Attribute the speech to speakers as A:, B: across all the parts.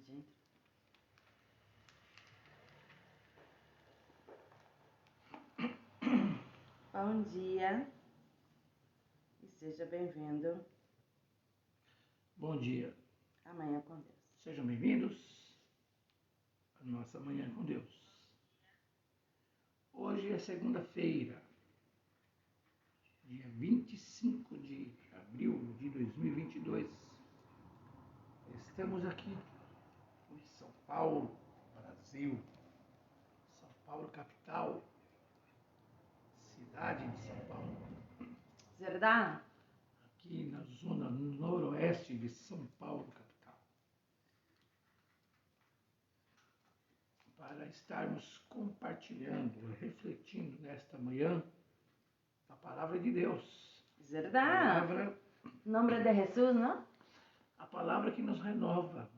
A: gente. Bom dia e seja bem-vindo.
B: Bom dia.
A: Amanhã com Deus.
B: Sejam bem-vindos à nossa Manhã com Deus. Hoje é segunda-feira, dia 25 de abril de 2022. Estamos aqui em São Paulo, Brasil. São Paulo, capital, cidade de São Paulo.
A: Verdade?
B: Aqui na zona noroeste de São Paulo, capital. Para estarmos compartilhando, refletindo nesta manhã a palavra de Deus.
A: Verdade. Nombre de Jesus, não?
B: A palavra que nos renova,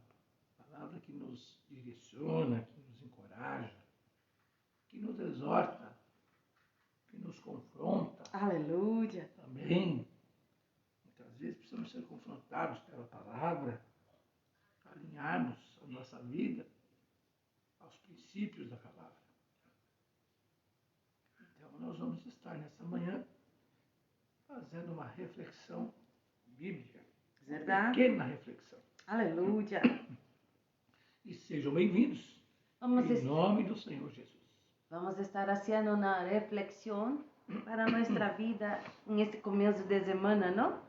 B: a palavra que nos direciona, que nos encoraja, que nos exorta, que nos confronta.
A: Aleluia.
B: Também, muitas vezes precisamos ser confrontados pela palavra, alinharmos a nossa vida aos princípios da palavra. Então, nós vamos estar nessa manhã fazendo uma reflexão bíblica.
A: Verdade?
B: Uma pequena reflexão.
A: Aleluia.
B: E sejam bem-vindos em nome do Senhor Jesus.
A: Vamos estar fazendo uma reflexão para nossa vida nesse começo de semana, não?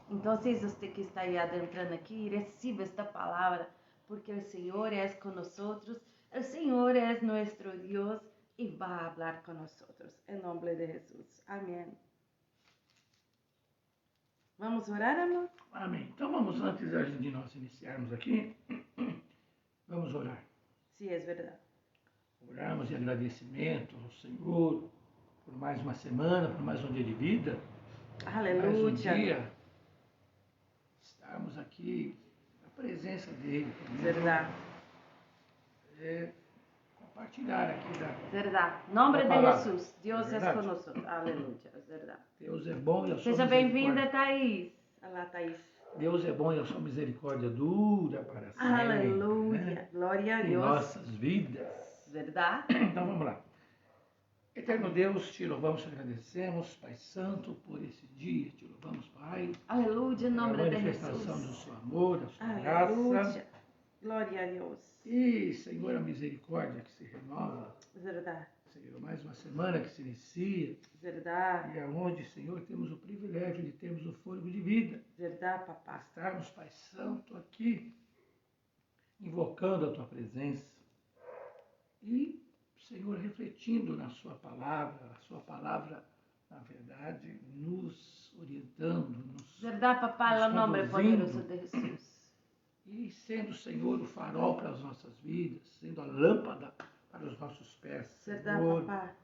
A: Então, você que está aí adentrando aqui, receba esta palavra, porque o Senhor é conosco, o Senhor é nosso Deus e vai falar conosco. Em nome de Jesus. Amém. Vamos orar, amor?
B: Amém. Então vamos, antes de nós iniciarmos aqui, vamos orar.
A: Sim, é verdade.
B: Oramos em agradecimento ao Senhor por mais uma semana, por mais um dia de vida.
A: Aleluia.
B: Mais um dia estarmos aqui na presença dEle.
A: Verdade.
B: Compartilhar aqui da
A: Verdade. Nome de
B: palavra.
A: Jesus. Deus é
B: Verdade.
A: conosco. Aleluia. Verdade.
B: Deus é bom e a sua
A: Seja
B: misericórdia.
A: bem-vinda, Thaís. Olá, Thaís.
B: Deus é bom e a sua misericórdia dura para sempre.
A: Aleluia.
B: Né?
A: Glória a
B: Em
A: Deus.
B: nossas vidas.
A: Verdade?
B: Então vamos lá. Eterno Deus, te louvamos, te agradecemos, Pai Santo, por esse dia. Te louvamos, Pai.
A: Aleluia, em nome
B: pela
A: de
B: manifestação do
A: Jesus.
B: seu amor, da sua
A: Aleluia.
B: graça.
A: Glória a Deus.
B: E, Senhor, a misericórdia que se renova.
A: Verdade.
B: Senhor, mais uma semana que se inicia.
A: Verdade.
B: E aonde, Senhor, temos o privilégio de termos o fôlego de vida.
A: Verdade, papai.
B: Estarmos, Pai Santo, aqui, invocando a Tua presença. E, Senhor, refletindo na Sua palavra, a Sua palavra, na verdade, nos orientando,
A: Verdade, papai,
B: nos
A: no nome
B: conduzindo.
A: poderoso de Jesus.
B: E sendo, Senhor, o farol para as nossas vidas, sendo a lâmpada para os nossos pés.
A: Verdade,
B: Senhor,
A: papai.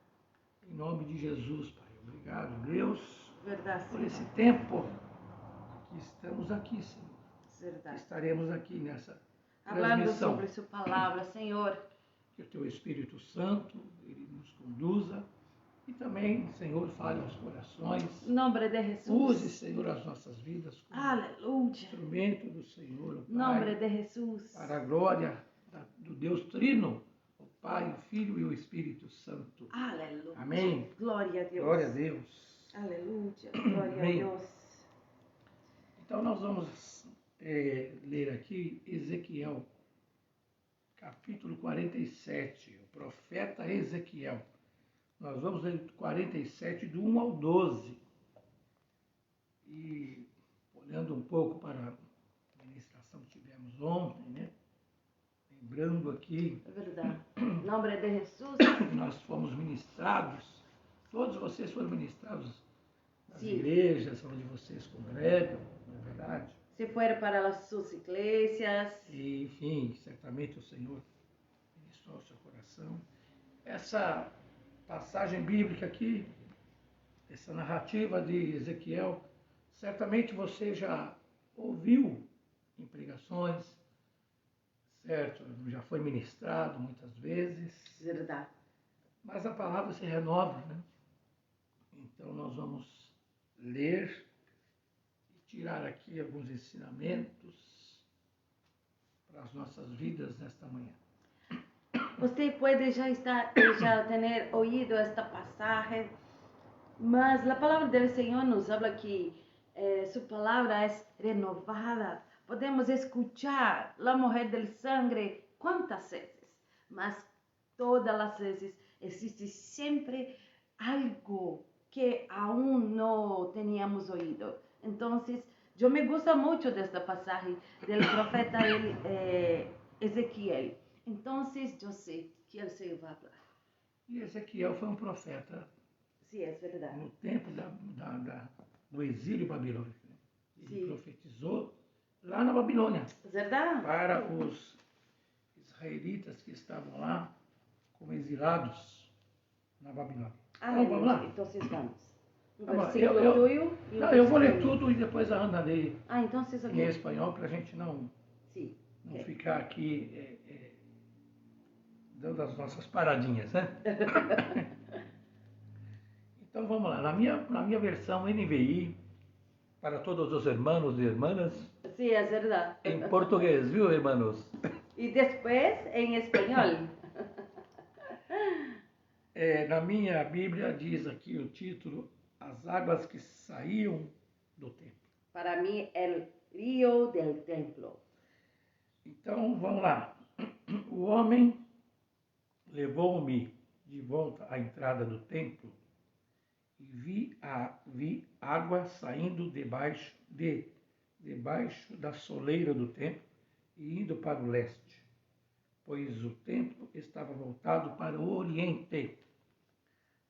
B: em nome de Jesus, Pai. Obrigado, Deus,
A: Verdade,
B: por
A: Senhor.
B: esse tempo que estamos aqui, Senhor. Que
A: Verdade.
B: estaremos aqui nessa
A: Falando
B: transmissão.
A: sobre sua palavra, Senhor.
B: Que o Teu Espírito Santo, Ele nos conduza. E também, Senhor, fale aos corações.
A: Em nome de Jesus.
B: Use, Senhor, as nossas vidas como
A: Aleluia.
B: instrumento do Senhor, o
A: Em nome
B: Pai,
A: de Jesus.
B: para a glória do Deus Trino, o Pai, o Filho e o Espírito Santo.
A: Aleluia.
B: Amém.
A: Glória a Deus.
B: Glória a Deus.
A: Aleluia. Glória
B: Amém.
A: a Deus.
B: Então nós vamos ler aqui Ezequiel, capítulo 47, o profeta Ezequiel. Nós vamos ler 47, do 1 ao 12. E olhando um pouco para a ministração que tivemos ontem, né? Lembrando aqui,
A: É verdade. Em nome de Jesus.
B: que nós fomos ministrados, todos vocês foram ministrados nas
A: Sim.
B: igrejas onde vocês congregam, não é verdade?
A: Se for para as suas igrejas.
B: E, enfim, certamente o Senhor ministrou ao seu coração. Essa passagem bíblica aqui, essa narrativa de Ezequiel, certamente você já ouviu em pregações, certo? Já foi ministrado muitas vezes.
A: Verdade.
B: Mas a palavra se renova, né? Então nós vamos ler e tirar aqui alguns ensinamentos para as nossas vidas nesta manhã.
A: Você pode já ter ouído esta passagem, mas a palavra do Senhor nos habla que sua palavra é renovada. Podemos escuchar a mulher del sangre quantas vezes, mas todas as vezes existe sempre algo que aún não teníamos ouído. Então, eu me gusta muito desta passagem do profeta Ezequiel. Então, eu sei que o Senhor vai falar.
B: E Ezequiel foi um profeta.
A: Sim, é verdade.
B: No tempo do exílio babilônico. Ele
A: Sim.
B: profetizou lá na Babilônia.
A: Verdade?
B: Para os israelitas que estavam lá como exilados na Babilônia. Então vamos lá.
A: Então vamos.
B: Eu vou ler tudo e depois a Ana lê
A: então
B: em espanhol para a gente não ficar aqui dando as nossas paradinhas, né? Então vamos lá. Na minha versão NVI, para todos os irmãos e irmãs.
A: Sim, é verdade.
B: Em português, viu, irmãos?
A: E depois em espanhol.
B: Na minha Bíblia diz aqui o título: As águas que saíam do templo.
A: Para mim, é o rio del templo.
B: Então vamos lá. O homem levou-me de volta à entrada do templo e vi água saindo debaixo da soleira do templo e indo para o leste, pois o templo estava voltado para o oriente.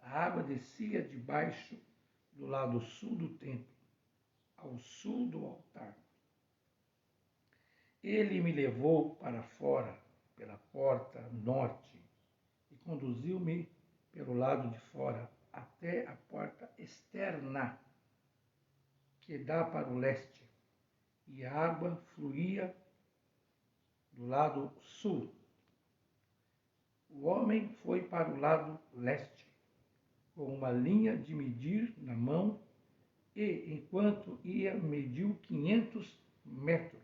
B: A água descia debaixo do lado sul do templo, ao sul do altar. Ele me levou para fora, pela porta norte, e conduziu-me pelo lado de fora, até a porta externa, que dá para o leste, e a água fluía do lado sul. O homem foi para o lado leste, com uma linha de medir na mão, e, enquanto ia, mediu 500 metros.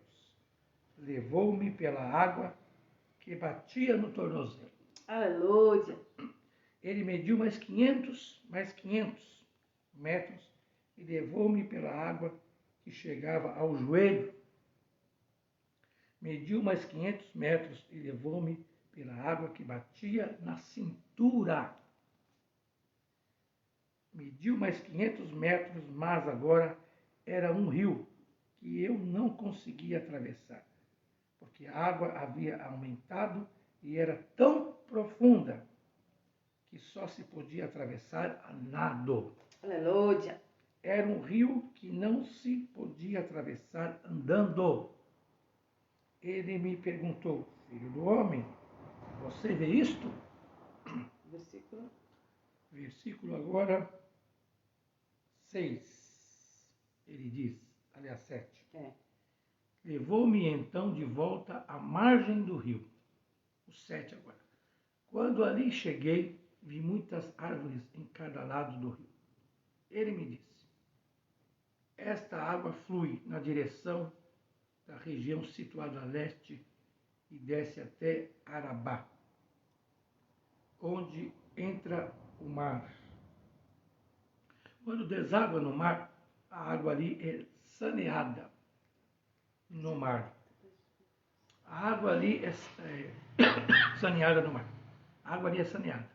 B: Levou-me pela água que batia no tornozelo.
A: Aleluia!
B: Ele mediu mais 500 metros e levou-me pela água que chegava ao joelho. Mediu mais 500 metros e levou-me pela água que batia na cintura. Mediu mais 500 metros, mas agora era um rio que eu não conseguia atravessar, porque a água havia aumentado e era tão profunda que só se podia atravessar a nado.
A: Aleluia!
B: Era um rio que não se podia atravessar andando. Ele me perguntou: filho do homem, você vê isto? Versículo agora 6. Ele diz, aliás 7. Levou-me então de volta à margem do rio. O 7 agora. Quando ali cheguei, vi muitas árvores em cada lado do rio. Ele me disse: esta água flui na direção da região situada a leste e desce até Arabá, onde entra o mar. Quando deságua no mar, a água ali é saneada no mar. A água ali é saneada no mar. A água ali é saneada.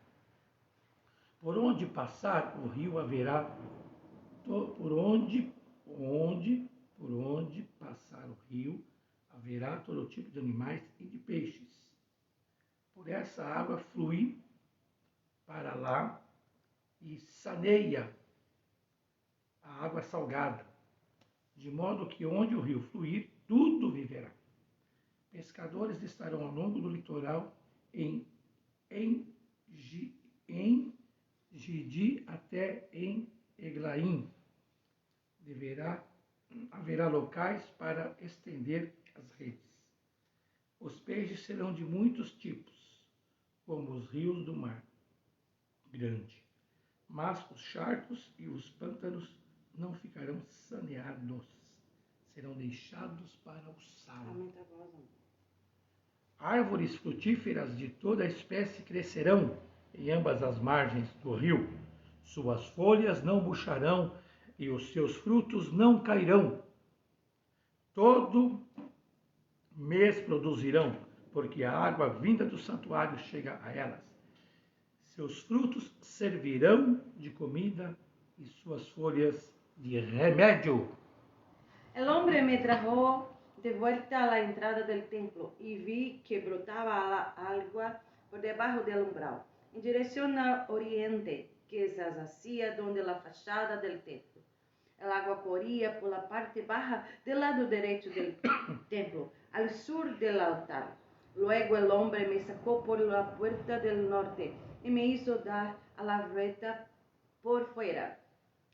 B: Por onde passar o rio haverá, por onde passar o rio haverá todo tipo de animais e de peixes. Por essa água flui para lá e saneia a água salgada, de modo que onde o rio fluir, tudo viverá. Pescadores estarão ao longo do litoral em Gidi até em Eglaim. Haverá locais para estender as redes. Os peixes serão de muitos tipos, como os rios do mar grande. Mas os charcos e os pântanos não ficarão saneados, serão deixados para o sal. árvores frutíferas de toda espécie crescerão em ambas as margens do rio. Suas folhas não murcharão e os seus frutos não cairão. Todo mês produzirão, porque a água vinda do santuário chega a elas. Seus frutos servirão de comida e suas folhas de remédio.
A: El hombre me trajo de vuelta a la entrada del templo y vi que brotaba agua por debajo del umbral, en dirección al oriente, que se hacía donde la fachada del templo. El agua corría por la parte baja del lado derecho del templo, al sur del altar. Luego el hombre me sacó por la puerta del norte y me hizo dar a la vuelta por fuera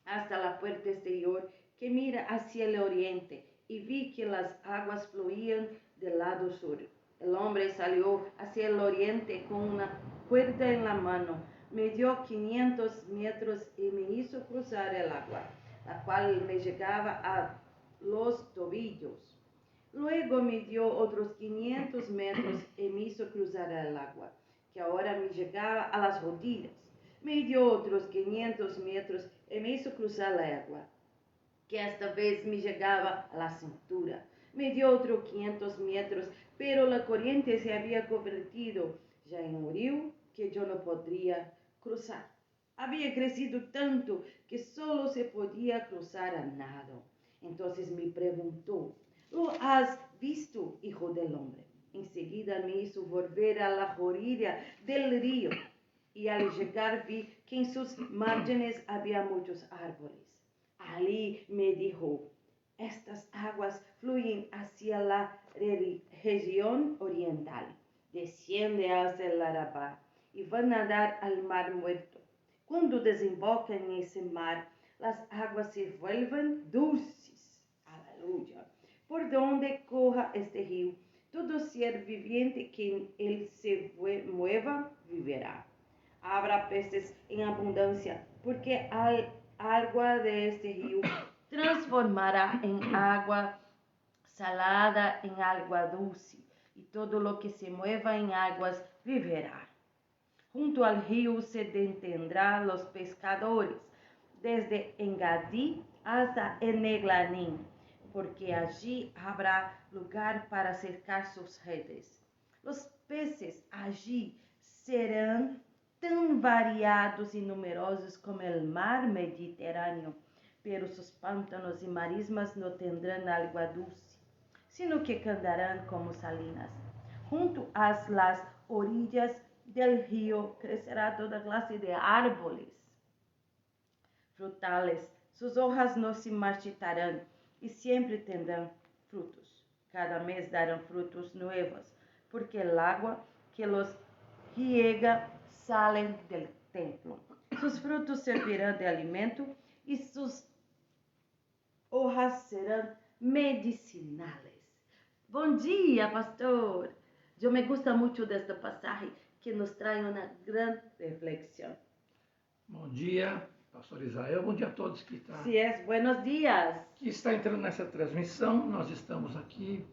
A: hasta la puerta exterior que mira hacia el oriente, y vi que las aguas fluían del lado sur. El hombre salió hacia el oriente con una cuerda en la mano, me dio 500 metros y me hizo cruzar el agua, la cual me llegaba a los tobillos. Luego me dio otros 500 metros y me hizo cruzar el agua, que ahora me llegaba a las rodillas. Me dio otros 500 metros y me hizo cruzar el agua, que esta vez me llegaba a la cintura. Me dio otros 500 metros, pero la corriente se había convertido ya en un río que yo no podría cruzar. Había crecido tanto que solo se podía cruzar a nado. Entonces me preguntó: ¿lo has visto, hijo del hombre? Enseguida me hizo volver a la orilla del río, y al llegar vi que en sus márgenes había muchos árboles. Ali me dijo: estas aguas fluyen hacia la región oriental, desciende hacia el Arabá y van a dar al mar muerto. Cuando desembocan en ese mar, las aguas se vuelven dulces. Aleluya. Por donde corra este río, todo ser viviente que en él se mueva vivirá. Habrá peces en abundancia, porque al agua de este río transformará en agua salada en agua dulce, y todo lo que se mueva en aguas vivirá. Junto al río se detendrán los pescadores, desde Engadí hasta Eneglanim, porque allí habrá lugar para cercar sus redes. Los peces allí serán tan variados y numerosos como el mar Mediterráneo, pero sus pantanos y marismas no tendrán agua dulce, sino que cantarán como salinas. Junto a las orillas del río crecerá toda clase de árboles frutales. Sus hojas no se marchitarán y siempre tendrán frutos. Cada mes darán frutos nuevos, porque el agua que los riega sale del templo. Sus frutos servirán de alimento y sus hojas serán medicinales. Bom dia, pastor. Eu me gusta muito desta passagem que nos traz uma grande reflexão.
B: Bom dia, pastor Israel. Bom dia a todos que estão.
A: Sí, es buenos días.
B: Que está entrando nessa transmissão. Nós estamos aqui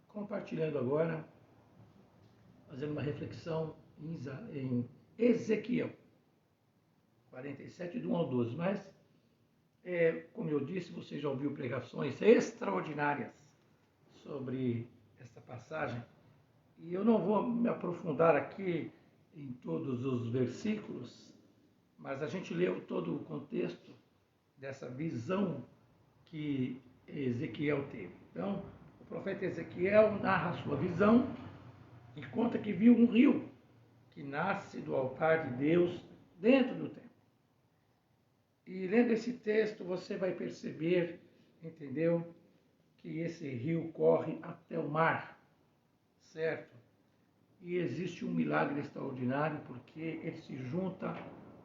B: compartilhando agora, fazendo uma reflexão em Ezequiel 47, do 1 ao 12. Mas, como eu disse, você já ouviu pregações extraordinárias sobre esta passagem. E eu não vou me aprofundar aqui em todos os versículos, mas a gente leu todo o contexto dessa visão que Ezequiel teve. Então, o profeta Ezequiel narra a sua visão e conta que viu um rio que nasce do altar de Deus dentro do templo. E lendo esse texto, você vai perceber, entendeu, que esse rio corre até o mar, certo? E existe um milagre extraordinário, porque ele se junta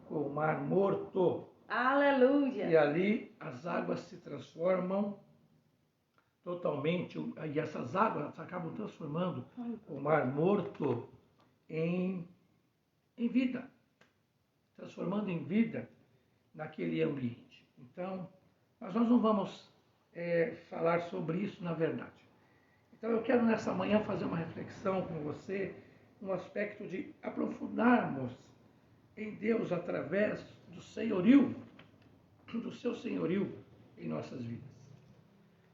B: com o mar morto.
A: Aleluia!
B: E ali as águas se transformam totalmente, e essas águas acabam transformando o mar morto em vida, transformando em vida naquele ambiente. Então, mas nós não vamos falar sobre isso na verdade. Então eu quero nessa manhã fazer uma reflexão com você, um aspecto de aprofundarmos em Deus através do senhorio, do seu senhorio em nossas vidas.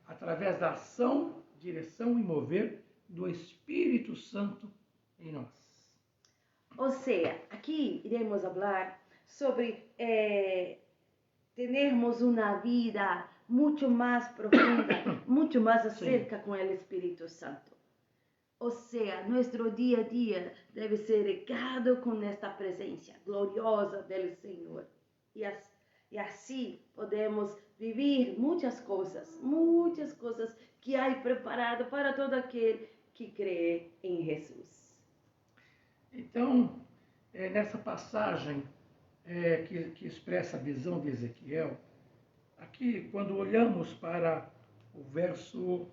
B: Através da ação, direção e mover do Espírito Santo em nós.
A: Ou seja, aqui iremos falar sobre termos uma vida muito mais profunda, muito mais acerca com o Espírito Santo. Ou seja, nosso dia a dia deve ser regado com esta presença gloriosa do Senhor. E assim podemos viver muitas coisas que há preparado para todo aquele que crê em Jesus.
B: Então, nessa passagem que expressa a visão de Ezequiel, aqui, quando olhamos para o verso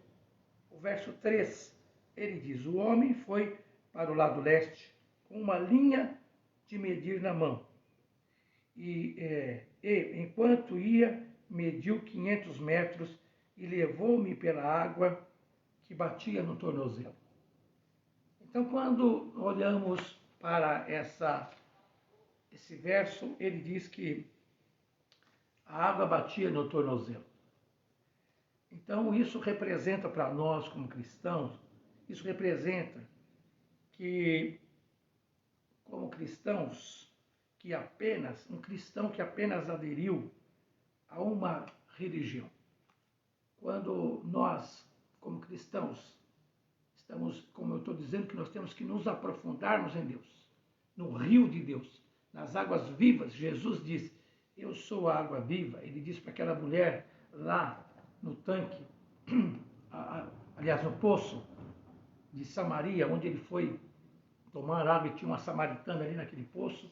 B: 3, ele diz: o homem foi para o lado leste com uma linha de medir na mão. E enquanto ia, mediu 500 metros e levou-me pela água que batia no tornozelo. Então, quando olhamos para esse verso, ele diz que a água batia no tornozelo. Então, isso representa para nós, como cristãos, isso representa que, como cristãos, um cristão que apenas aderiu a uma religião. Quando nós, como cristãos, estamos, como eu estou dizendo, que nós temos que nos aprofundarmos em Deus, no rio de Deus, nas águas vivas. Jesus disse: eu sou a água viva. Ele disse para aquela mulher lá no tanque, aliás, no poço de Samaria, onde ele foi tomar água e tinha uma samaritana ali naquele poço.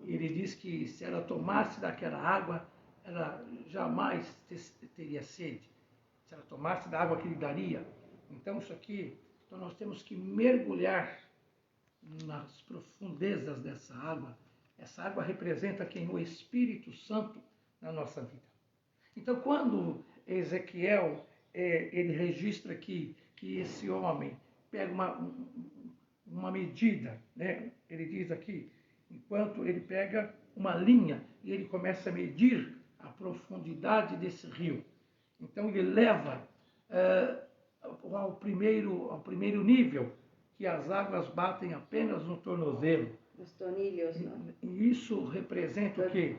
B: Ele disse que se ela tomasse daquela água, ela jamais teria sede. Se ela tomasse da água que ele daria. Então, isso aqui, então nós temos que mergulhar nas profundezas dessa água. Essa água representa quem? O Espírito Santo na nossa vida. Então, quando Ezequiel ele registra aqui que esse homem pega uma medida, né? Ele diz aqui, enquanto ele pega uma linha e ele começa a medir a profundidade desse rio. Então, ele leva ao primeiro nível, que as águas batem apenas no tornozelo.
A: Os tonilhos, não?
B: E isso representa o quê?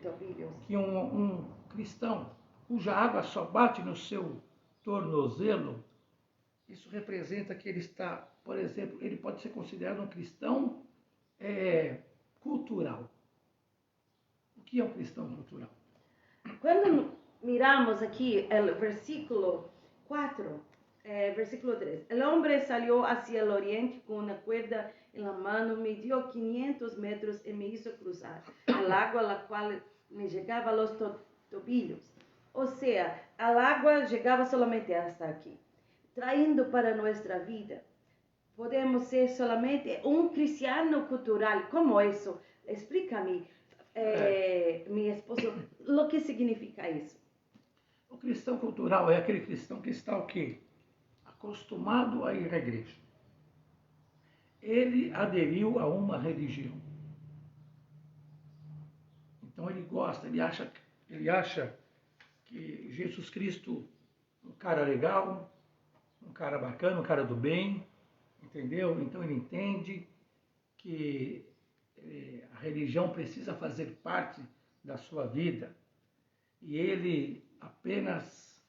B: Que um cristão cuja água só bate no seu tornozelo, isso representa que ele está, por exemplo, ele pode ser considerado um cristão cultural. O que é um cristão cultural?
A: Quando miramos aqui o versículo 4, versículo 3. El hombre salió hacia el oriente con una cuerda en la mano, midió 500 metros y me hizo cruzar el agua, la cual me llegaba a los tobillos. O sea, el agua llegaba solamente hasta aquí. Trayendo para nuestra vida, podemos ser solamente un cristiano cultural. ¿Cómo eso? Explícame, mi esposo, lo que significa isso.
B: O cristão cultural é aquele cristão que está o quê? Acostumado a ir à igreja. Ele aderiu a uma religião. Então ele gosta, ele acha que Jesus Cristo um cara legal, um cara bacana, um cara do bem, entendeu? Então ele entende que a religião precisa fazer parte da sua vida e ele apenas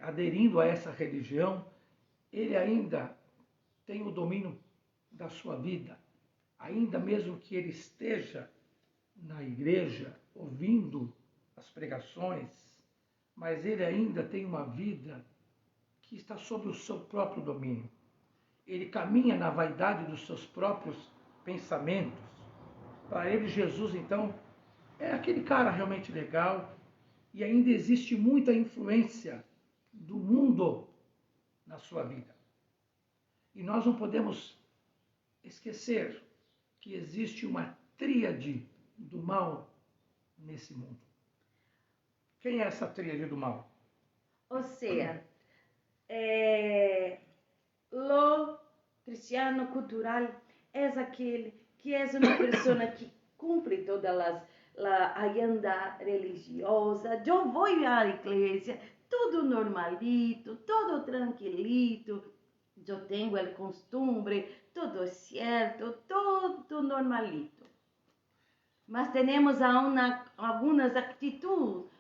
B: aderindo a essa religião, ele ainda tem o domínio da sua vida, ainda mesmo que ele esteja na igreja ouvindo as pregações, mas ele ainda tem uma vida que está sob o seu próprio domínio. Ele caminha na vaidade dos seus próprios pensamentos. Para ele, Jesus, então, é aquele cara realmente legal e ainda existe muita influência do mundo na sua vida. E nós não podemos esquecer que existe uma tríade do mal nesse mundo. Quem é essa tríade do mal?
A: Ou seja, cristiano cultural é aquele que é uma pessoa que cumpre todas a agenda religiosa. Eu vou à igreja, tudo normalito, tudo tranquilito. Eu tenho o costume, tudo certo, tudo normalito. Mas temos algumas atitudes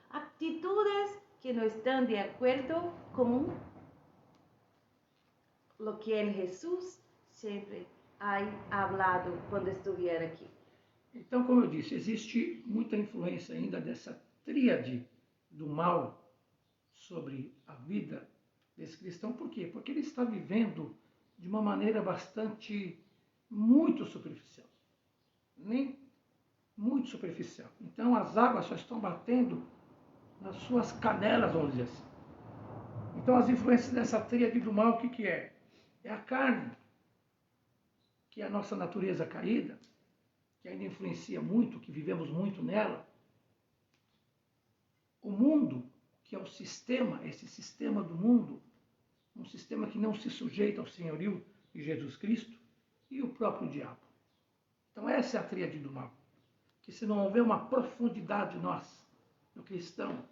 A: que não estão de acordo com o que Jesus sempre ha falado quando estiver aqui.
B: Então, como eu disse, existe muita influência ainda dessa tríade do mal sobre a vida desse cristão. Por quê? Porque ele está vivendo de uma maneira muito superficial. Muito superficial. Então, as águas só estão batendo nas suas canelas, vamos dizer assim. Então, as influências dessa tríade do mal, o que é? É a carne, que é a nossa natureza caída, que ainda influencia muito, que vivemos muito nela. O mundo, que é o sistema, esse sistema do mundo, um sistema que não se sujeita ao senhorio de Jesus Cristo, e o próprio diabo. Então essa é a tríade do mal. Que se não houver uma profundidade em nós, no cristão,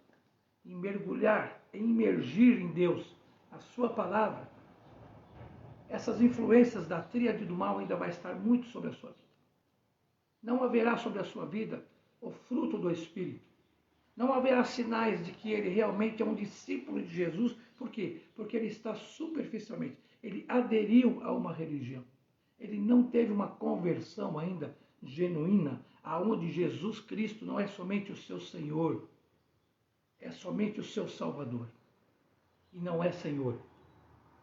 B: em mergulhar, em imergir em Deus, a sua palavra, essas influências da tríade do mal ainda vai estar muito sobre a sua vida. Não haverá sobre a sua vida o fruto do Espírito. Não haverá sinais de que ele realmente é um discípulo de Jesus. Por quê? Porque ele está superficialmente. Ele aderiu a uma religião. Ele não teve uma conversão ainda genuína, aonde Jesus Cristo não é somente o seu Senhor, é somente o seu Salvador. E não é Senhor.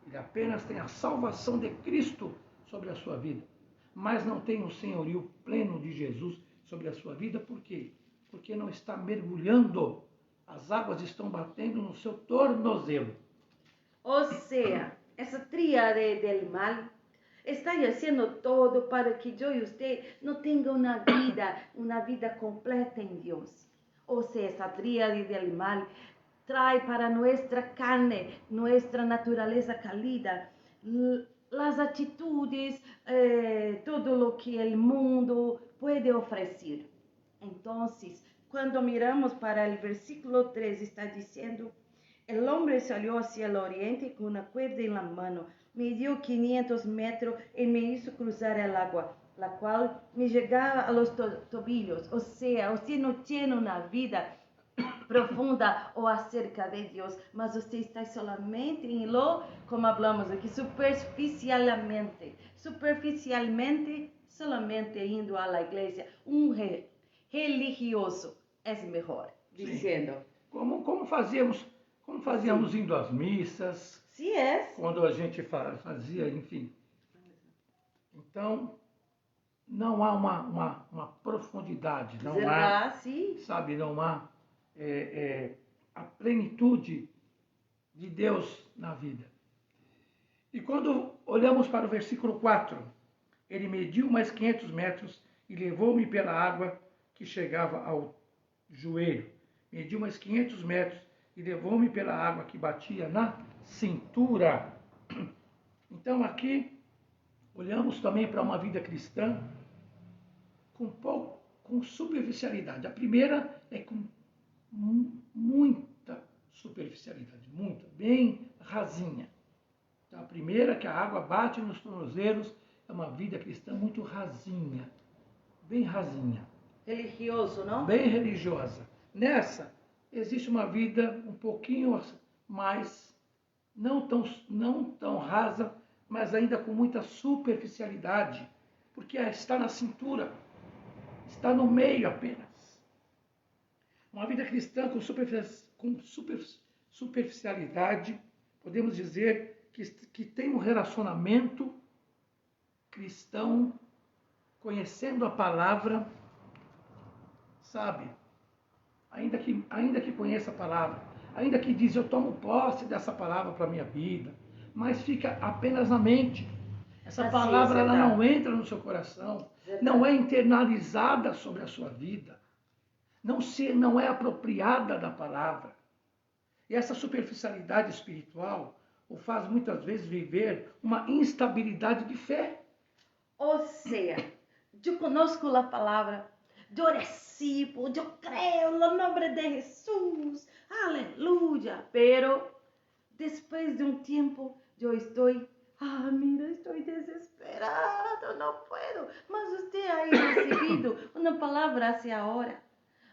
B: Ele apenas tem a salvação de Cristo sobre a sua vida, mas não tem o senhorio pleno de Jesus sobre a sua vida. Por quê? Porque não está mergulhando, as águas estão batendo no seu tornozelo.
A: Ou seja, essa tríade do mal está fazendo todo para que eu e você não tenham uma vida completa em Deus. Ou seja, essa tríade do mal traz para nossa carne, nossa natureza caída, as atitudes, todo o que o mundo pode oferecer. Então, quando miramos para o versículo 3, está dizendo: el hombre salió hacia el oriente con una cuerda en la mano, midió 500 metros y me hizo cruzar el agua, la cual me llegaba a los tobillos. O sea, usted no tiene una vida profunda ou acerca de Deus, mas você está solamente em lo, como hablamos aqui, superficialmente, solamente indo à igreja. Religioso é melhor, dizendo.
B: Como fazíamos indo às missas,
A: Sim, é.
B: Quando a gente fazia, enfim. Então, não há uma profundidade, não há, sabe, não há a plenitude de Deus na vida. E quando olhamos para o versículo 4, ele mediu mais 500 metros e levou-me pela água que chegava ao joelho. Mediu mais 500 metros e levou-me pela água que batia na cintura. Então aqui olhamos também para uma vida cristã com superficialidade. A primeira é com muita superficialidade, bem rasinha. Então, a primeira, que a água bate nos tornozelos, é uma vida cristã muito rasinha, bem rasinha.
A: Religioso, não?
B: Bem religiosa. Nessa, existe uma vida um pouquinho mais, não tão rasa, mas ainda com muita superficialidade, porque está na cintura, está no meio apenas. Uma vida cristã com superficialidade, podemos dizer que tem um relacionamento cristão, conhecendo a palavra, sabe? Ainda que conheça a palavra, ainda que diz, eu tomo posse dessa palavra para a minha vida, mas fica apenas na mente. Essa palavra ela não entra no seu coração, não é internalizada sobre a sua vida, não é apropriada da palavra. E essa superficialidade espiritual o faz muitas vezes viver uma instabilidade de fé.
A: Ou seja, eu conosco a palavra, eu recibo, eu creio no nome de Jesus, aleluia. Pero depois de um tempo, eu estou, mira, estou desesperado, não puedo. Mas você ha recebido uma palavra hacia agora.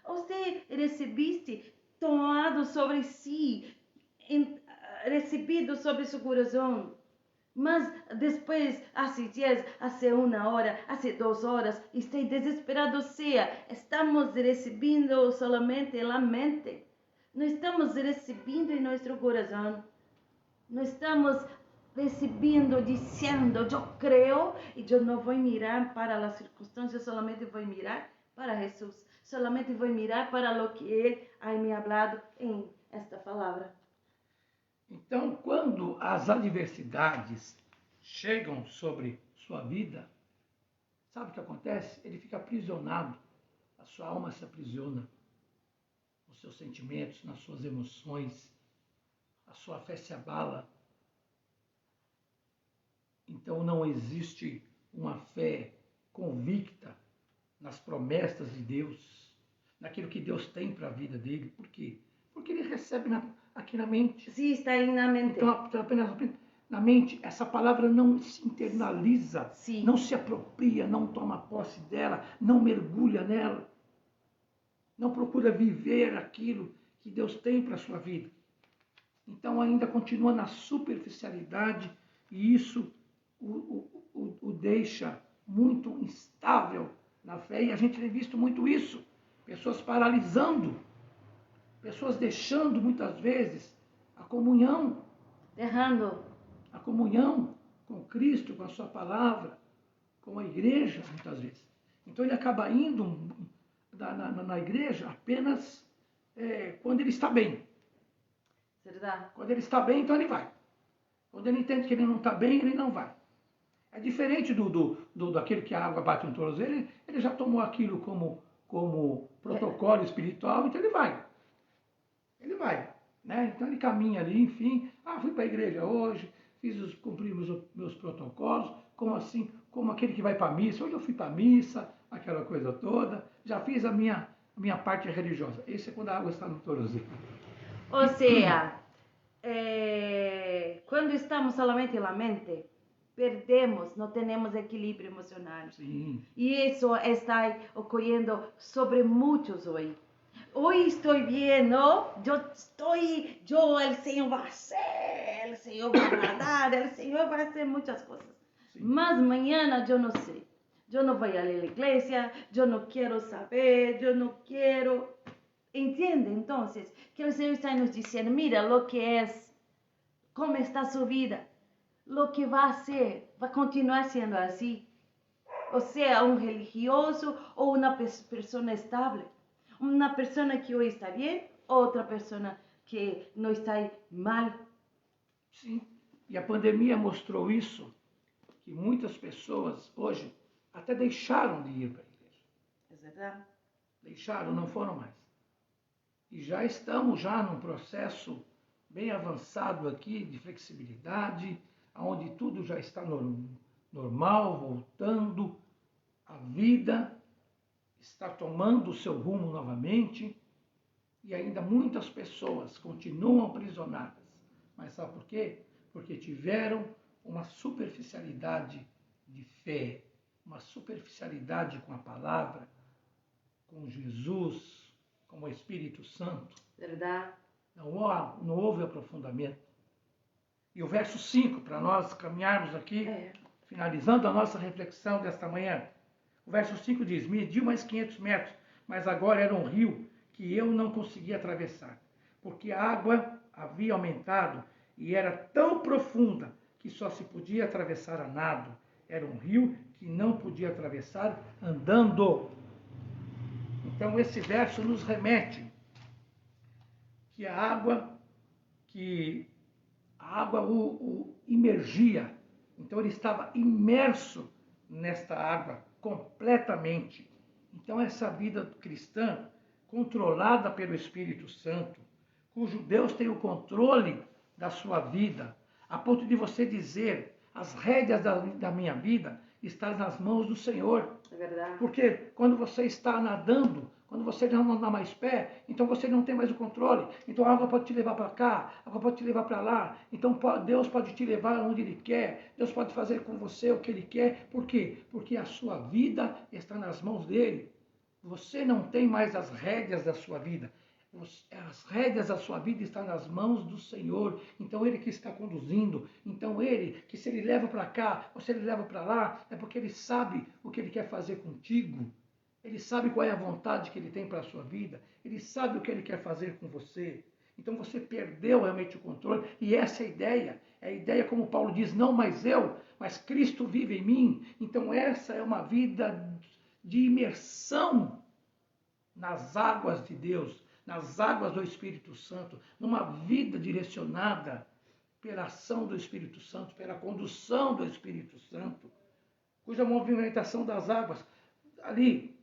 A: Você recebiste, tomado sobre si, recebido sobre seu coração. Mas depois, hace 10, hace 1 hora, hace 2 horas, estou desesperado. Ou seja, estamos recebendo solamente a mente. Não estamos recebendo em nosso coração. Não estamos recebendo, dizendo, eu creio e eu não vou mirar para as circunstâncias, solamente vou mirar para Jesus. Solamente vou mirar para o que Ele ha me falado em esta palavra.
B: Então, quando as adversidades chegam sobre sua vida, sabe o que acontece? Ele fica aprisionado, a sua alma se aprisiona, nos seus sentimentos, nas suas emoções, a sua fé se abala. Então, não existe uma fé convicta nas promessas de Deus, naquilo que Deus tem para a vida dele. Por quê? Porque ele recebe aqui na mente.
A: Sim, está aí na mente.
B: Então, apenas na mente, essa palavra não se internaliza,
A: Sim.
B: Não se apropria, não toma posse dela, não mergulha nela, não procura viver aquilo que Deus tem para a sua vida. Então, ainda continua na superficialidade e isso o deixa muito instável na fé. E a gente tem visto muito isso, pessoas paralisando, pessoas deixando muitas vezes a comunhão.
A: Errando.
B: A comunhão com Cristo, com a sua palavra, com a igreja, muitas vezes. Então ele acaba indo na igreja apenas quando ele está bem.
A: Verdade.
B: Quando ele está bem, então ele vai. Quando ele entende que ele não está bem, ele não vai. É diferente daquele que a água bate no tornozelo, ele já tomou aquilo como protocolo espiritual, então ele vai. Ele vai. Né? Então ele caminha ali, enfim. Fui para a igreja hoje, cumpri meus protocolos, como aquele que vai para a missa. Hoje eu fui para a missa, aquela coisa toda. Já fiz a minha parte religiosa. Esse é quando a água está no tornozelo.
A: Ou seja, quando estamos solamente na mente, perdemos, não temos equilíbrio emocional.
B: Sim.
A: E isso está ocorrendo sobre muitos hoje. Hoje estou bem, não? O Senhor vai ser, o Senhor vai agradar, o Senhor vai fazer muitas coisas. Sim. Mas amanhã eu não sei. Eu não vou ir à igreja, eu não quero saber, eu não quero. Entende? Então, que o Senhor está nos dizendo, mira lo que é, como está sua vida, lo que vai ser, vai continuar sendo assim. Ou seja, um religioso ou uma pessoa estável. Uma pessoa que hoje está bem, outra pessoa que não está mal.
B: Sim, e a pandemia mostrou isso, que muitas pessoas hoje até deixaram de ir para a igreja.
A: É verdade.
B: Deixaram, não foram mais. E já estamos num processo bem avançado aqui de flexibilidade, onde tudo já está normal, voltando, a vida está tomando o seu rumo novamente e ainda muitas pessoas continuam aprisionadas. Mas sabe por quê? Porque tiveram uma superficialidade de fé, uma superficialidade com a palavra, com Jesus, com o Espírito Santo.
A: Verdade.
B: Não houve aprofundamento. E o verso 5, para nós caminharmos aqui, finalizando a nossa reflexão desta manhã. O verso 5 diz, mediu mais 500 metros, mas agora era um rio que eu não conseguia atravessar, porque a água havia aumentado e era tão profunda que só se podia atravessar a nado. Era um rio que não podia atravessar andando. Então esse verso nos remete que a água o imergia. Então ele estava imerso nesta água completamente. Então essa vida cristã, controlada pelo Espírito Santo, cujo Deus tem o controle da sua vida, a ponto de você dizer, as rédeas da minha vida estão nas mãos do Senhor.
A: É verdade.
B: Porque quando você está nadando, quando você não dá mais pé, então você não tem mais o controle. Então a água pode te levar para cá, a água pode te levar para lá. Então Deus pode te levar onde Ele quer. Deus pode fazer com você o que Ele quer. Por quê? Porque a sua vida está nas mãos dEle. Você não tem mais as rédeas da sua vida. As rédeas da sua vida estão nas mãos do Senhor. Então Ele que está conduzindo. Então Ele, que se Ele leva para cá ou se Ele leva para lá, é porque Ele sabe o que Ele quer fazer contigo. Ele sabe qual é a vontade que Ele tem para a sua vida. Ele sabe o que Ele quer fazer com você. Então você perdeu realmente o controle. E essa é a ideia. É a ideia, como Paulo diz, não mais eu, mas Cristo vive em mim. Então essa é uma vida de imersão nas águas de Deus, nas águas do Espírito Santo, numa vida direcionada pela ação do Espírito Santo, pela condução do Espírito Santo, cuja movimentação das águas, ali,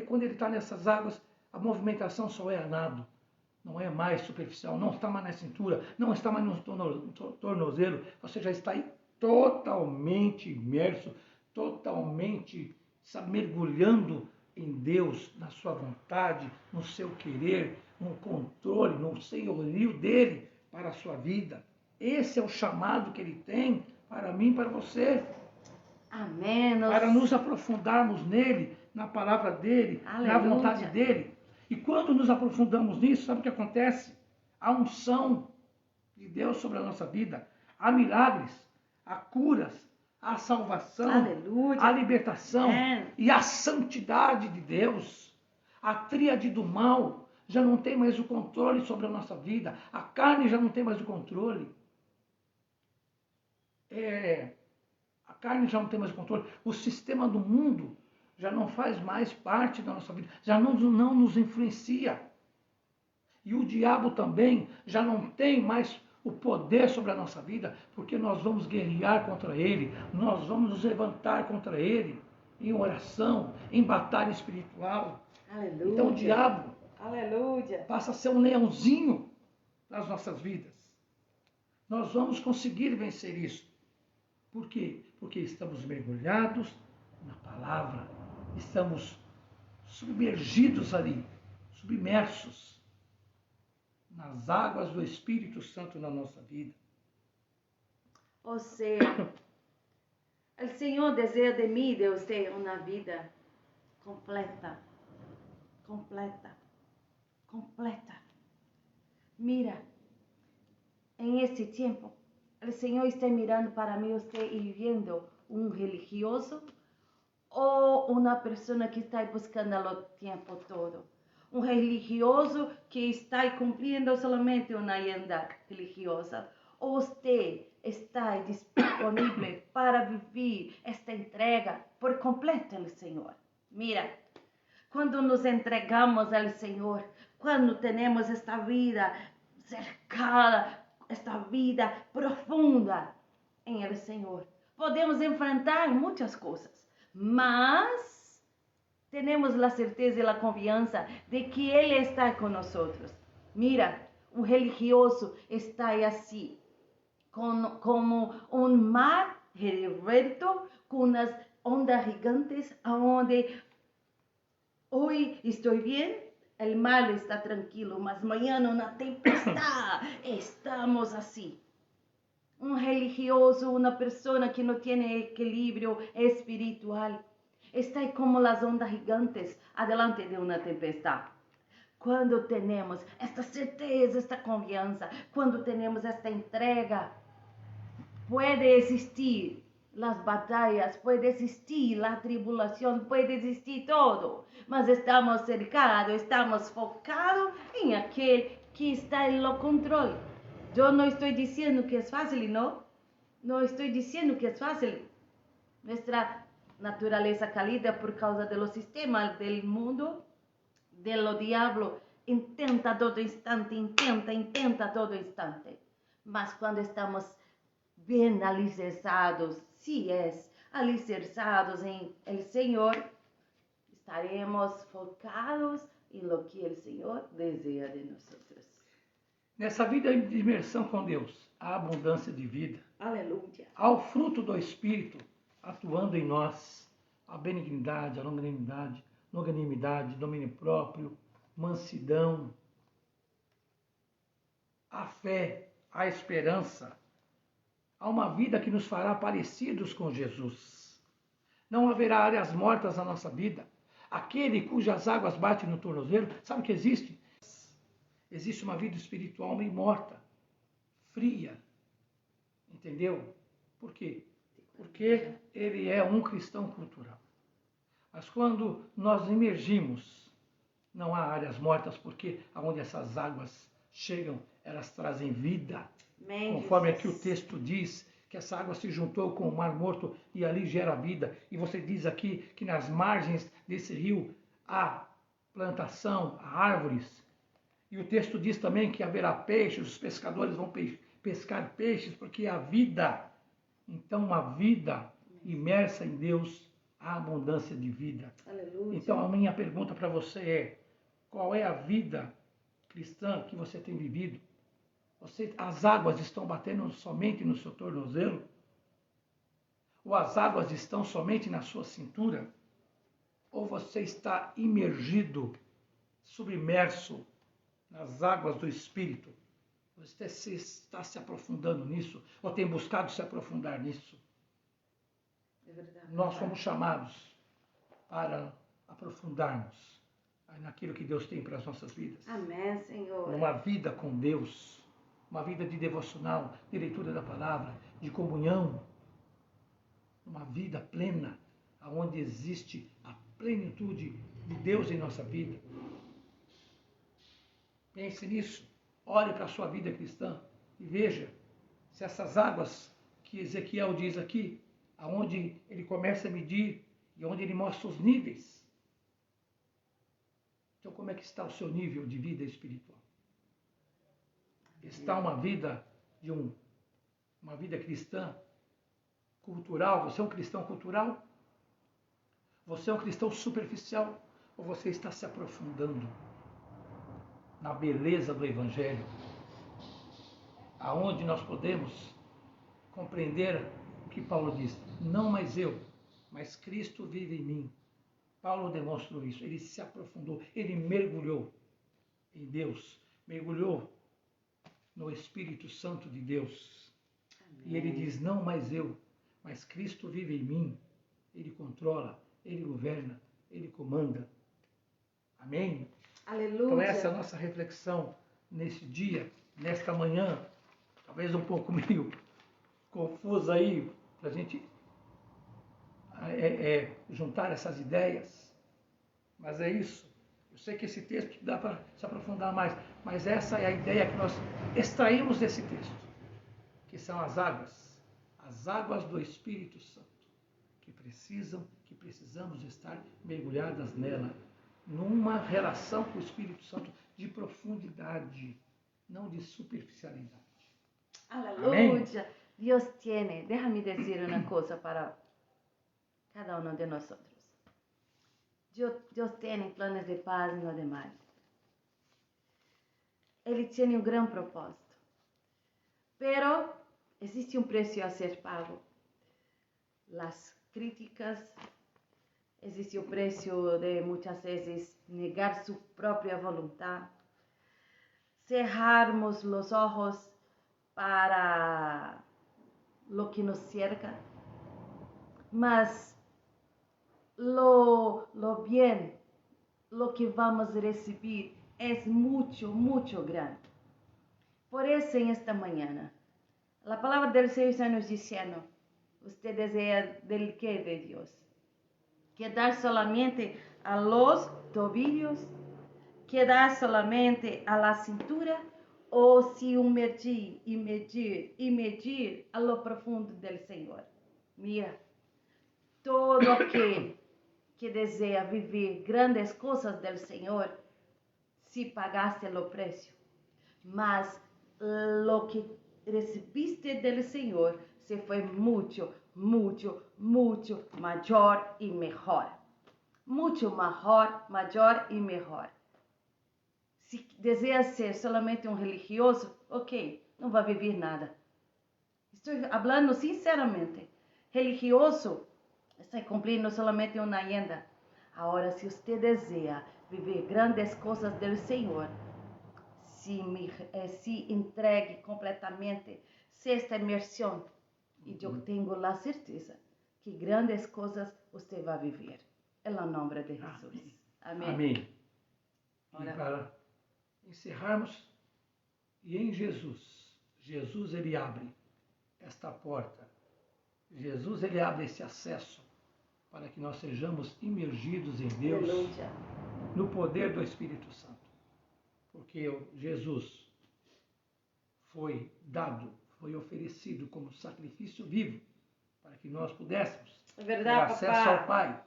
B: quando ele está nessas águas, a movimentação só é a nado, não é mais superficial, não está mais na cintura, não está mais no tornozelo, você já está aí totalmente imerso, totalmente, sabe, mergulhando em Deus, na sua vontade, no seu querer, no controle, no senhorio dele para a sua vida. Esse é o chamado que ele tem para mim e para você.
A: Amém.
B: Para nos aprofundarmos nele, na palavra dele,
A: Aleluia.
B: na vontade dele. E quando nos aprofundamos nisso, sabe o que acontece? Há unção de Deus sobre a nossa vida. Há milagres, há curas, a salvação,
A: Aleluia.
B: a libertação
A: É.
B: e a santidade de Deus. A tríade do mal já não tem mais o controle sobre a nossa vida. A carne já não tem mais o controle. A carne já não tem mais o controle. O sistema do mundo já não faz mais parte da nossa vida. Já não nos influencia. E o diabo também já não tem mais o poder sobre a nossa vida, porque nós vamos guerrear contra ele, nós vamos nos levantar contra ele, em oração, em batalha espiritual.
A: Aleluia.
B: Então o diabo
A: Aleluia.
B: passa a ser um leãozinho nas nossas vidas. Nós vamos conseguir vencer isso. Por quê? Porque estamos mergulhados na palavra, estamos submergidos ali, submersos nas águas do Espírito Santo na nossa vida.
A: Ou seja, o Senhor deseja de mim, de você, uma vida completa. Completa. Completa. Mira, em esse tempo, o Senhor está mirando para mim, você e vendo um religioso ou uma pessoa que está buscando o tempo todo. Um religioso que está cumprindo somente uma agenda religiosa. Ou você está disponível para viver esta entrega por completo ao Senhor. Mira, quando nos entregamos ao Senhor, quando temos esta vida cercada, esta vida profunda em el Senhor, podemos enfrentar muitas coisas, mas temos a certeza e a confiança de que Ele está conosco. Mira, o religioso está assim, como um mar revolto, com as ondas gigantes, onde hoje estou bem, o mar está tranquilo, mas amanhã uma tempestade, estamos assim. Um religioso, uma pessoa que não tem equilíbrio espiritual, está como as ondas gigantes adelante de uma tempestade. Quando temos esta certeza, esta confiança, quando temos esta entrega, pode existir as batalhas, pode existir a tribulação, pode existir todo, mas estamos cercados, estamos focados em aquele que está no controle. Eu não estou dizendo que é fácil, não. Não estou dizendo que é fácil. Nossa natureza caída por causa do sistema do mundo, do diabo, intenta todo instante, intenta todo instante. Mas quando estamos bem alicerçados, se é alicerçados em el Senhor, estaremos focados em lo que o Senhor deseja de nós.
B: Nessa vida de imersão com Deus, há abundância de vida.
A: Aleluia.
B: Há o fruto do Espírito atuando em nós. A benignidade, a longanimidade, domínio próprio, mansidão, a fé, a esperança. Há uma vida que nos fará parecidos com Jesus. Não haverá áreas mortas na nossa vida. Aquele cujas águas batem no tornozelo, sabe o que existe? Existe uma vida espiritual meio morta, fria. Entendeu? Por quê? Porque ele é um cristão cultural. Mas quando nós emergimos, não há áreas mortas, porque aonde essas águas chegam, elas trazem vida. Conforme aqui o texto diz, que essa água se juntou com o mar morto e ali gera vida. E você diz aqui que nas margens desse rio há plantação, há árvores. E o texto diz também que haverá peixes, os pescadores vão pescar peixes, porque há vida. Então, uma vida imersa em Deus, há abundância de vida.
A: Aleluia.
B: Então, a minha pergunta para você é: qual é a vida cristã que você tem vivido? As águas estão batendo somente no seu tornozelo? Ou as águas estão somente na sua cintura? Ou você está imergido, submerso nas águas do Espírito? Você está se aprofundando nisso? Ou tem buscado se aprofundar nisso?
A: É verdade.
B: Nós fomos chamados para aprofundarmos naquilo que Deus tem para as nossas vidas.
A: Amém, Senhor.
B: Uma vida com Deus, uma vida de devocional, de leitura da palavra, de comunhão, uma vida plena, onde existe a plenitude de Deus em nossa vida. Pense nisso, olhe para a sua vida cristã e veja se essas águas que Ezequiel diz aqui, aonde ele começa a medir e onde ele mostra os níveis. Então, como é que está o seu nível de vida espiritual? Está uma vida uma vida cristã cultural? Você é um cristão cultural? Você é um cristão superficial? Ou você está se aprofundando na beleza do Evangelho? Aonde nós podemos compreender o que Paulo diz: não mais eu, mas Cristo vive em mim. Paulo demonstrou isso, ele se aprofundou, ele mergulhou em Deus, mergulhou no Espírito Santo de Deus. Amém. E ele diz: não mais eu, mas Cristo vive em mim. Ele controla, ele governa, ele comanda. Amém?
A: Aleluia.
B: Então essa é a nossa reflexão nesse dia, nesta manhã, talvez um pouco meio confusa aí, para a gente juntar essas ideias, mas é isso. Eu sei que esse texto dá para se aprofundar mais, mas essa é a ideia que nós extraímos desse texto, que são as águas do Espírito Santo, que precisamos estar mergulhadas nela, numa relação com o Espírito Santo de profundidade, não de superficialidade.
A: Aleluia.
B: Amém?
A: Deus tiene, déjame decir una cosa para cada uno de nosotros. Dios tiene planes de paz y no de mal. Ele tiene un gran propósito. Pero existe un precio a ser pago. Las críticas, existe o precio de muchas veces negar su propia voluntad, cerrarmos los ojos para lo que nos cerca, mas lo bien, lo que vamos a recibir es mucho, mucho grande. Por eso en esta mañana, la palabra del Señor está nos diciendo: usted desea del qué de Dios, quedar solamente a los tobillos, quedar solamente a la cintura, ou se imergir e medir a lo profundo del Senhor. Mira, todo aquele que deseja viver grandes coisas del Senhor, se pagaste o preço, mas lo que recibiste del Senhor se foi muito, muito, muito maior e melhor. Muito maior e melhor. Se deseja ser solamente um religioso, ok, não vai viver nada. Estou falando sinceramente. Religioso está cumprindo solamente uma agenda. Agora, se você deseja viver grandes coisas do Senhor, se entregue completamente, se esta imersão, e eu tenho a certeza que grandes coisas você vai viver. Em nome de Jesus. Amém.
B: Amém. E para encerrarmos, e em Jesus, ele abre esta porta. Jesus, ele abre esse acesso para que nós sejamos imergidos em Deus,
A: Aleluia.
B: No poder do Espírito Santo. Porque Jesus foi dado, foi oferecido como sacrifício vivo para que nós pudéssemos ter acesso ao Pai.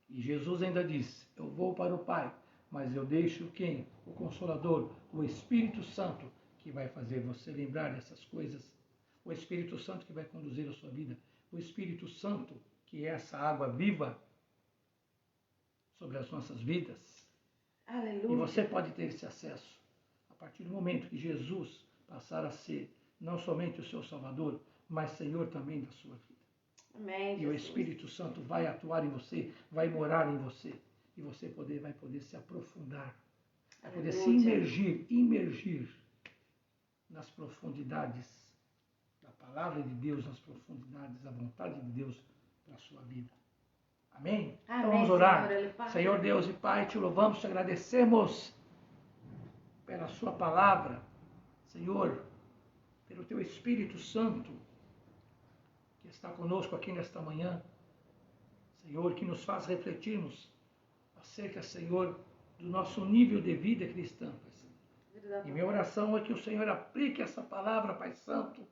B: E Jesus ainda disse, eu vou para o Pai, mas eu deixo quem? O Consolador, o Espírito Santo, que vai fazer você lembrar dessas coisas. O Espírito Santo que vai conduzir a sua vida. O Espírito Santo, que é essa água viva sobre as nossas vidas.
A: Aleluia.
B: E você pode ter esse acesso a partir do momento que Jesus passar a ser não somente o seu Salvador, mas Senhor também da sua vida.
A: Amém,
B: e o Espírito Santo vai atuar em você, vai morar em você. E você vai poder se aprofundar, vai poder se imergir nas profundidades da palavra de Deus, nas profundidades da vontade de Deus para a sua vida. Amém?
A: Amém.
B: Então vamos orar.
A: Senhor
B: Deus e Pai, te louvamos, te agradecemos pela sua palavra, Senhor, pelo teu Espírito Santo que está conosco aqui nesta manhã, Senhor, que nos faz refletirmos acerca, Senhor, do nosso nível de vida cristã, Pai Santo. E minha oração é que o Senhor aplique essa palavra, Pai Santo,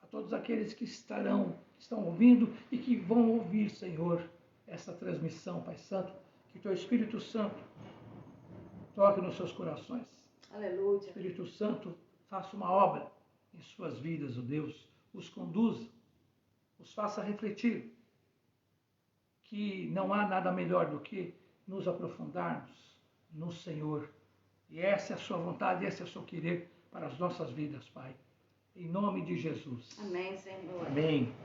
B: a todos aqueles que estão ouvindo e que vão ouvir, Senhor, essa transmissão, Pai Santo, que o teu Espírito Santo toque nos seus corações.
A: Aleluia.
B: Espírito Santo, faça uma obra em suas vidas, ó Deus, os conduza, os faça refletir que não há nada melhor do que nos aprofundarmos no Senhor. E essa é a sua vontade, esse é o seu querer para as nossas vidas, Pai. Em nome de Jesus.
A: Amém, Senhor.
B: Amém.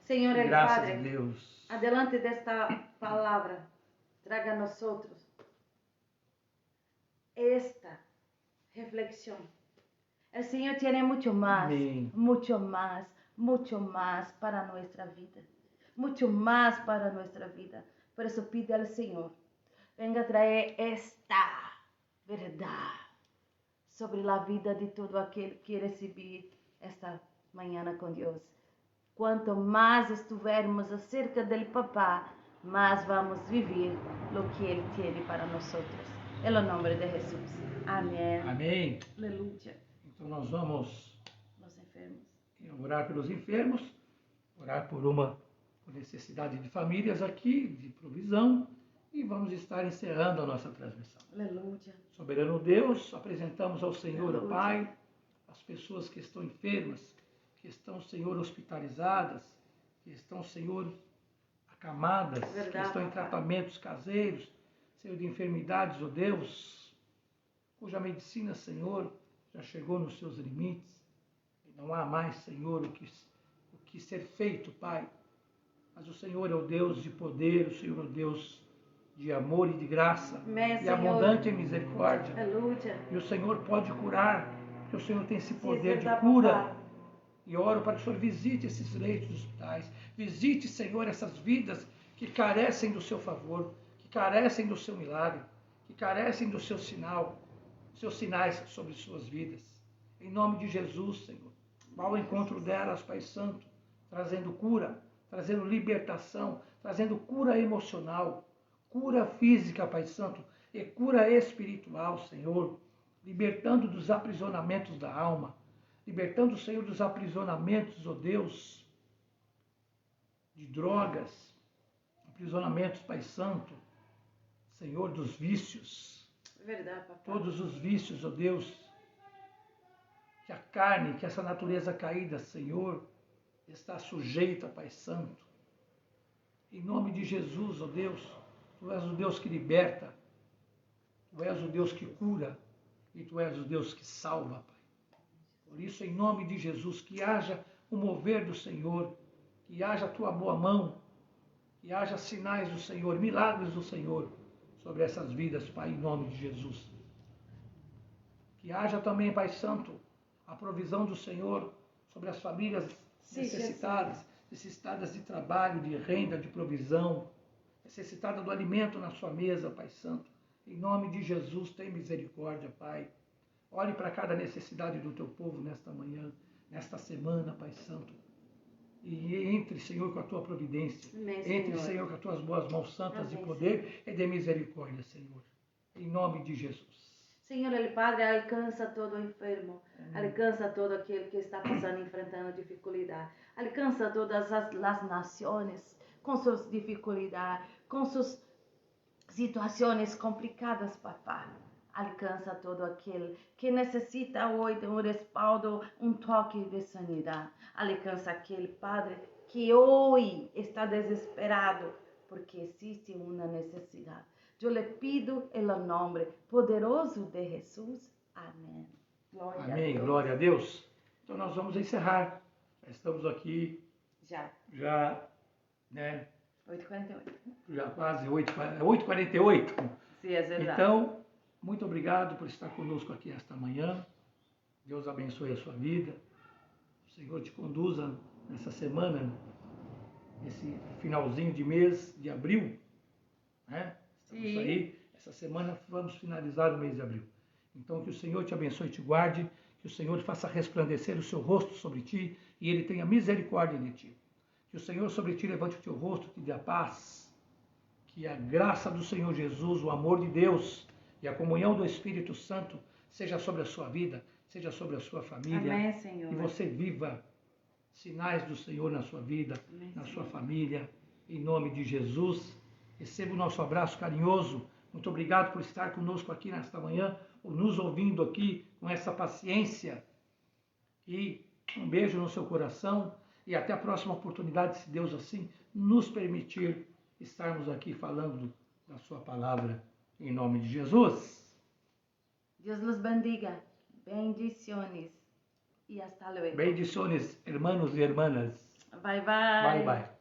A: Senhor,
B: graças
A: Padre,
B: a Deus.
A: Adelante desta palavra, traga a nós esta reflexión. El Señor tiene mucho más,
B: Amén.
A: mucho más para nuestra vida. Mucho más para nuestra vida. Por eso pide al Señor, venga a traer esta verdad sobre la vida de todo aquel que recibir esta mañana con Dios. Cuanto más estuviéramos acerca del Papá, más vamos a vivir lo que Él tiene para nosotros. En el nombre de Jesús. Amém.
B: Amém.
A: Aleluia.
B: Então nós vamos
A: Los enfermos.
B: orar pelos enfermos, orar por necessidade de famílias aqui, de provisão, e vamos estar encerrando a nossa transmissão.
A: Aleluia.
B: Soberano Deus, apresentamos ao Senhor,
A: Aleluia.
B: ó Pai, as pessoas que estão enfermas, que estão, Senhor, hospitalizadas, que estão, Senhor, acamadas,
A: Verdade,
B: que estão em tratamentos caseiros, Senhor, de enfermidades, ó Deus, cuja medicina, Senhor, já chegou nos seus limites, e não há mais, Senhor, o que ser feito, Pai. Mas o Senhor é o Deus de poder, o Senhor é o Deus de amor e de graça,
A: Amém,
B: e abundante em misericórdia.
A: Aleluia.
B: E o Senhor pode curar, porque o Senhor tem esse poder de
A: verdade,
B: cura.
A: Papai.
B: E oro para que o Senhor visite esses leitos dos hospitais. Visite, Senhor, essas vidas que carecem do seu favor, que carecem do seu milagre, que carecem do seu sinal, seus sinais sobre suas vidas. Em nome de Jesus, Senhor. Vá ao encontro delas, Pai Santo, trazendo cura, trazendo libertação, trazendo cura emocional, cura física, Pai Santo, e cura espiritual, Senhor, libertando dos aprisionamentos da alma, libertando, Senhor, dos aprisionamentos, ó Deus, de drogas, aprisionamentos, Pai Santo, Senhor, dos vícios.
A: Verdade, Papai.
B: Todos os vícios, ó Deus, que a carne, que essa natureza caída, Senhor, está sujeita, Pai Santo. Em nome de Jesus, ó Deus, Tu és o Deus que liberta, Tu és o Deus que cura, e Tu és o Deus que salva, Pai. Por isso, em nome de Jesus, que haja o mover do Senhor, que haja a Tua boa mão, que haja sinais do Senhor, milagres do Senhor sobre essas vidas, Pai, em nome de Jesus. Que haja também, Pai Santo, a provisão do Senhor sobre as famílias necessitadas de trabalho, de renda, de provisão, necessitada do alimento na sua mesa, Pai Santo. Em nome de Jesus, tem misericórdia, Pai. Olhe para cada necessidade do Teu povo nesta manhã, nesta semana, Pai Santo. E entre, Senhor, com a Tua providência.
A: Amém,
B: entre,
A: Senhor,
B: com as Tuas boas mãos santas de
A: Amém,
B: poder e de misericórdia, Senhor. Em nome de Jesus.
A: Senhor, Ele Padre alcança todo enfermo, alcança todo aquele que está passando, enfrentando dificuldade, alcança todas as nações com suas dificuldades, com suas situações complicadas, Papá. Alcança todo aquele que necessita hoje de um respaldo, um toque de sanidade. Alcança aquele Padre que hoje está desesperado porque existe uma necessidade. Eu lhe pido em nome poderoso de Jesus. Amém.
B: Amém. Glória a Deus. Então nós vamos encerrar. Estamos aqui já, né?
A: 8h48.
B: Já quase 8h48.
A: Sim, é verdade.
B: Então, muito obrigado por estar conosco aqui esta manhã. Deus abençoe a sua vida. O Senhor te conduza nessa semana, nesse finalzinho de mês de abril, né? Estamos aí, essa semana vamos finalizar o mês de abril. Então, que o Senhor te abençoe e te guarde, que o Senhor faça resplandecer o seu rosto sobre ti e Ele tenha misericórdia de ti. Que o Senhor sobre ti levante o teu rosto, te dê a paz. Que a graça do Senhor Jesus, o amor de Deus e a comunhão do Espírito Santo seja sobre a sua vida, seja sobre a sua família.
A: Amém, Senhor.
B: E você viva sinais do Senhor na sua vida,
A: Amém,
B: na sua
A: Senhor.
B: família, em nome de Jesus. Receba o nosso abraço carinhoso. Muito obrigado por estar conosco aqui nesta manhã, por nos ouvindo aqui com essa paciência. E um beijo no seu coração e até a próxima oportunidade, se Deus assim nos permitir estarmos aqui falando da sua palavra, em nome de Jesus.
A: Deus los bendiga. Bendiciones. Y hasta luego.
B: Bendiciones, hermanos e hermanas.
A: Bye, bye.
B: Bye, bye.